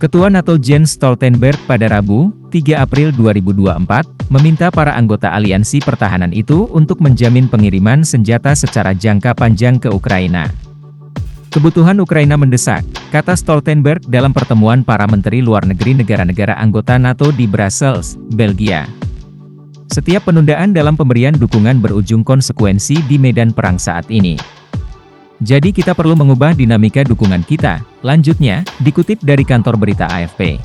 Ketua NATO Jens Stoltenberg pada Rabu, 3 April 2024, meminta para anggota aliansi pertahanan itu untuk menjamin pengiriman senjata secara jangka panjang ke Ukraina. Kebutuhan Ukraina mendesak, kata Stoltenberg dalam pertemuan para menteri luar negeri negara-negara anggota NATO di Brussels, Belgia. Setiap penundaan dalam pemberian dukungan berujung konsekuensi di medan perang saat ini. Jadi kita perlu mengubah dinamika dukungan kita, lanjutnya, dikutip dari kantor berita AFP.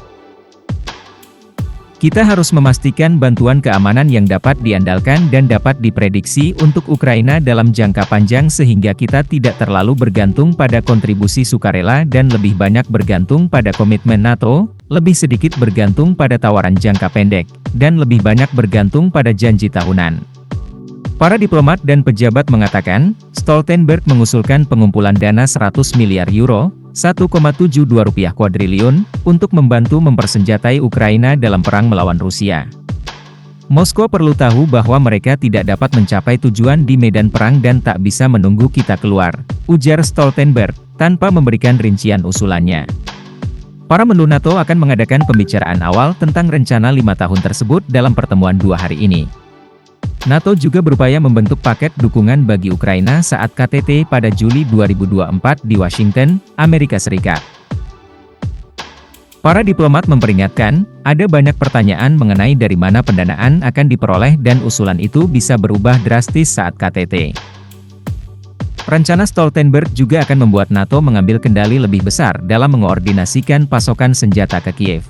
Kita harus memastikan bantuan keamanan yang dapat diandalkan dan dapat diprediksi untuk Ukraina dalam jangka panjang sehingga kita tidak terlalu bergantung pada kontribusi sukarela dan lebih banyak bergantung pada komitmen NATO, lebih sedikit bergantung pada tawaran jangka pendek, dan lebih banyak bergantung pada janji tahunan. Para diplomat dan pejabat mengatakan, Stoltenberg mengusulkan pengumpulan dana 100 miliar euro, 1,72 rupiah kuadriliun, untuk membantu mempersenjatai Ukraina dalam perang melawan Rusia. Moskow perlu tahu bahwa mereka tidak dapat mencapai tujuan di medan perang dan tak bisa menunggu kita keluar, ujar Stoltenberg, tanpa memberikan rincian usulannya. Para menlu NATO akan mengadakan pembicaraan awal tentang rencana 5 tahun tersebut dalam pertemuan 2 hari ini. NATO juga berupaya membentuk paket dukungan bagi Ukraina saat KTT pada Juli 2024 di Washington, Amerika Serikat. Para diplomat memperingatkan, ada banyak pertanyaan mengenai dari mana pendanaan akan diperoleh dan usulan itu bisa berubah drastis saat KTT. Rencana Stoltenberg juga akan membuat NATO mengambil kendali lebih besar dalam mengoordinasikan pasokan senjata ke Kiev.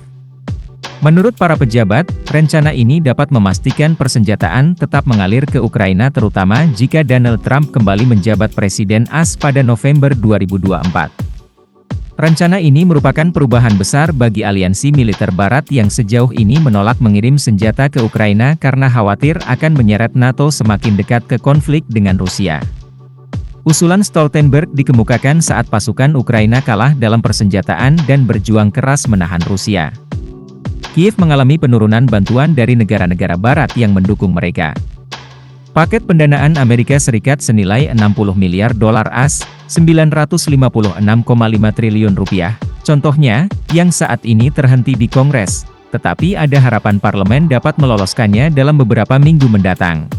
Menurut para pejabat, rencana ini dapat memastikan persenjataan tetap mengalir ke Ukraina terutama jika Donald Trump kembali menjabat Presiden AS pada November 2024. Rencana ini merupakan perubahan besar bagi aliansi militer Barat yang sejauh ini menolak mengirim senjata ke Ukraina karena khawatir akan menyeret NATO semakin dekat ke konflik dengan Rusia. Usulan Stoltenberg dikemukakan saat pasukan Ukraina kalah dalam persenjataan dan berjuang keras menahan Rusia. Kiev mengalami penurunan bantuan dari negara-negara Barat yang mendukung mereka. Paket pendanaan Amerika Serikat senilai 60 miliar dolar AS, 956,5 triliun rupiah, contohnya, yang saat ini terhenti di Kongres, tetapi ada harapan parlemen dapat meloloskannya dalam beberapa minggu mendatang.